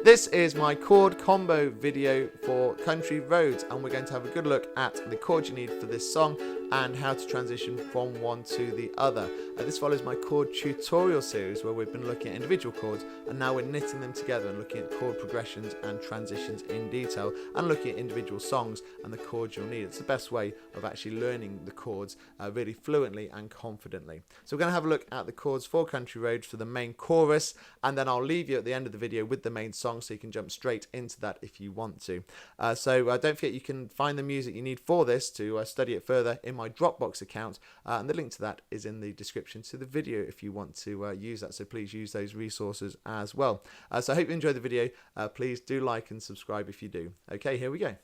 This is my chord combo video for Country Roads, and we're going to have a good look at the chords you need for this song and how to transition from one to the other. This follows my chord tutorial series where we've been looking at individual chords, and now we're knitting them together and looking at chord progressions and transitions in detail and looking at individual songs and the chords you'll need. It's the best way of actually learning the chords really fluently and confidently. So we're going to have a look at the chords for Country Roads for the main chorus, and then I'll leave you at the end of the video with the main song so you can jump straight into that if you want to. Don't forget you can find the music you need for this to study it further in my Dropbox account, and the link to that is in the description to the video if you want to use that, so please use those resources as well. So I hope you enjoyed the video. Please do like and subscribe if you do. Okay, here we go.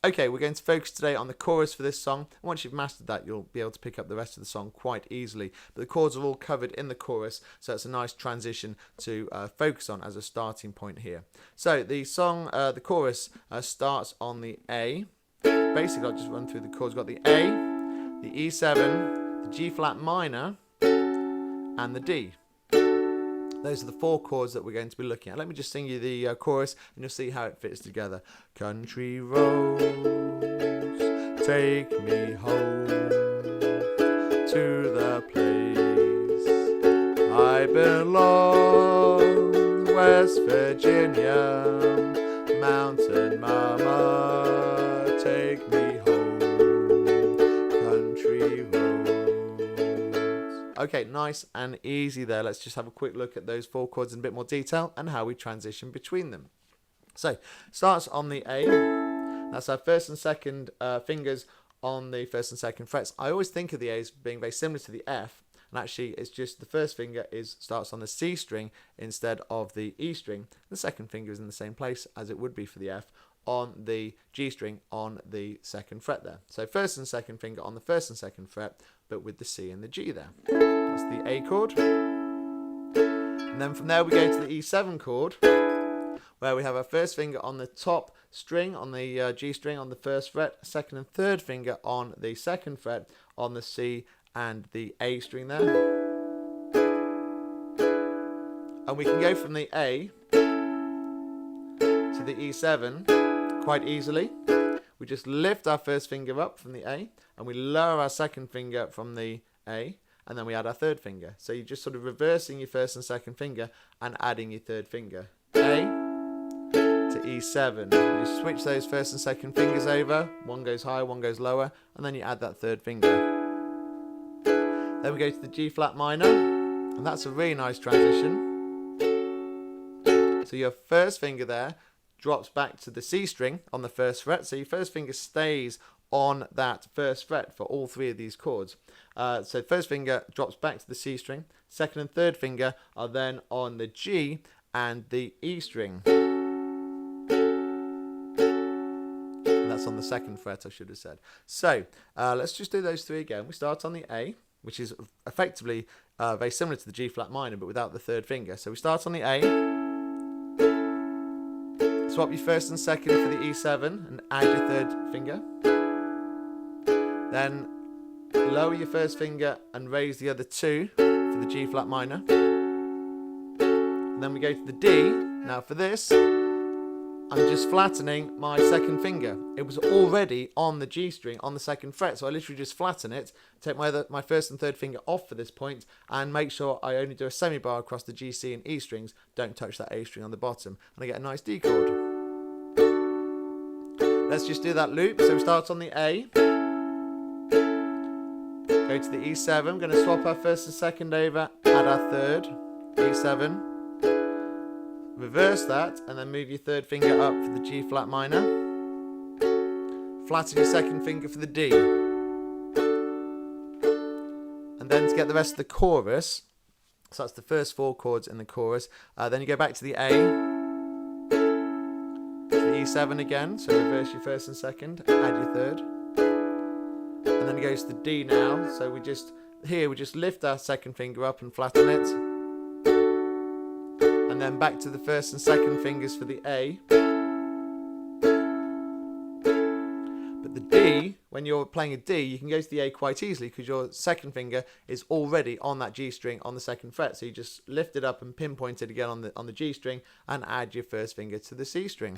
Okay, we're going to focus today on the chorus for this song. Once you've mastered that, you'll be able to pick up the rest of the song quite easily. But the chords are all covered in the chorus, so it's a nice transition to focus on as a starting point here. So the song, the chorus starts on the A. Basically, I'll just run through the chords. We've got the A, the E7, the G flat minor, and the D. Those are the four chords that we're going to be looking at. Let me just sing you the chorus and you'll see how it fits together. Country roads, take me home to the place I belong, West Virginia, Mountain Mama, take me home, country roads. Okay, nice and easy there. Let's just have a quick look at those four chords in a bit more detail and how we transition between them. So, starts on the A. That's our first and second fingers on the first and second frets. I always think of the A as being very similar to the F, and actually it's just the first finger starts on the C string instead of the E string. The second finger is in the same place as it would be for the F on the G string on the second fret there. So first and second finger on the first and second fret, but with the C and the G there. That's the A chord. And then from there we go to the E7 chord, where we have our first finger on the top string on the G string on the first fret, second and third finger on the second fret on the C and the A string there. And we can go from the A to the E7 quite easily. We just lift our first finger up from the A and we lower our second finger from the A, and then we add our third finger. So you're just sort of reversing your first and second finger and adding your third finger. A to E7. You switch those first and second fingers over. One goes higher, one goes lower, and then you add that third finger. Then we go to the G flat minor, and that's a really nice transition. So your first finger there drops back to the C string on the first fret. So your first finger stays on that first fret for all three of these chords. So first finger drops back to the C string. Second and third finger are then on the G and the E string. And that's on the second fret, I should have said. So let's just do those three again. We start on the A, which is effectively very similar to the G flat minor, but without the third finger. So we start on the A. Swap your first and second for the E7 and add your third finger. Then lower your first finger and raise the other two for the G flat minor. And then we go to the D. Now for this, I'm just flattening my second finger. It was already on the G string on the second fret, so I literally just flatten it, take my first and third finger off for this point, and make sure I only do a semi-bar across the G, C and E strings, don't touch that A string on the bottom, and I get a nice D chord. Let's just do that loop. So we start on the A, go to the E7, we're going to swap our first and second over, add our third, E7, reverse that, and then move your third finger up for the G flat minor, flatten your second finger for the D. And then to get the rest of the chorus, so that's the first four chords in the chorus, then you go back to the A, to the E7 again, so reverse your first and second, add your third, and then it goes to the D now, so we just lift our second finger up and flatten it, and then back to the first and second fingers for the A, but the D when you're playing a D, you can go to the A quite easily because your second finger is already on that G string on the second fret. So you just lift it up and pinpoint it again on the G string and add your first finger to the C string.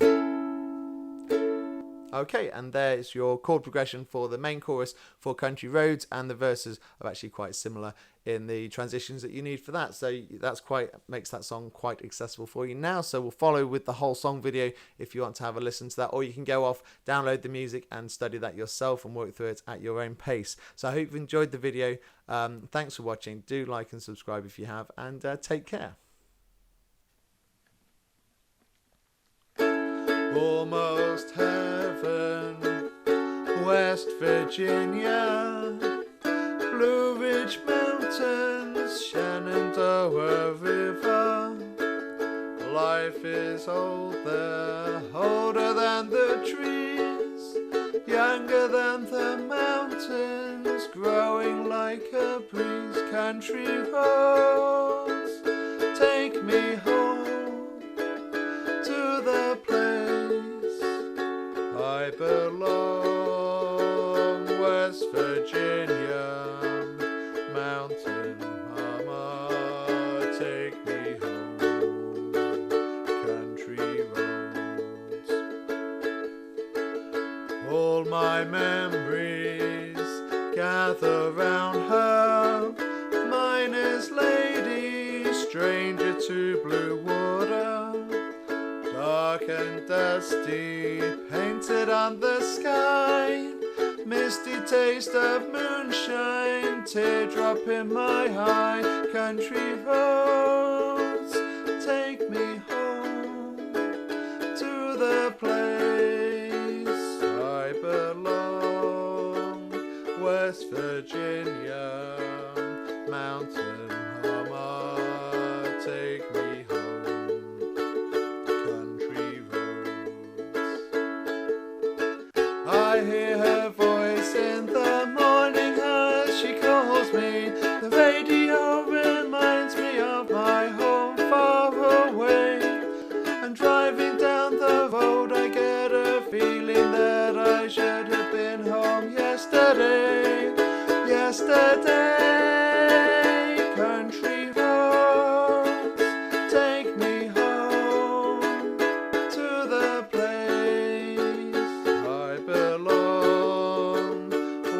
Okay, and there's your chord progression for the main chorus for Country Roads, and the verses are actually quite similar in the transitions that you need for that. So that's makes that song quite accessible for you now. So we'll follow with the whole song video if you want to have a listen to that, or you can go off, download the music and study that yourself and work through it at your own pace. So I hope you've enjoyed the video. Thanks for watching. Do like and subscribe if you have, and take care. Almost heaven, West Virginia, Blue Ridge Mountains, Shenandoah River. Life is older, older than the trees, younger than the mountains, growing like a breeze. Country roads, take me home to the place I belong. West Virginia, mountain mama, take me home. Country roads, all my memories gather round her. Mine is lady, stranger to blue water, dark and dusty, painted on the sky. Misty taste of moonshine, teardrop in my eye. Country roads, take me home to the place I belong. West Virginia, mountain mama, take me home. Country roads, I hear her voice in the morning as she calls me. The radio reminds me of my home far away. And driving down the road I get a feeling that I should have been home yesterday. Yesterday, country roads, take me home to the place I belong.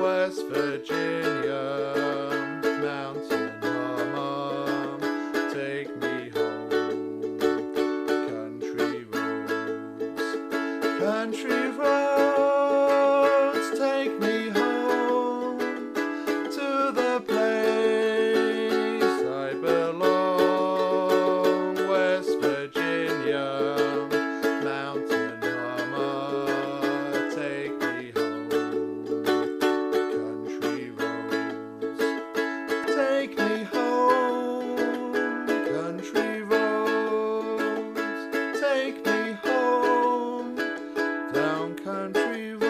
West Virginia, mountain mama, take me home. Country roads, country roads, take me home to the place I belong. West Virginia, mountain mama, take me home. Country roads, take me home. Country roads, take me home. Down country roads.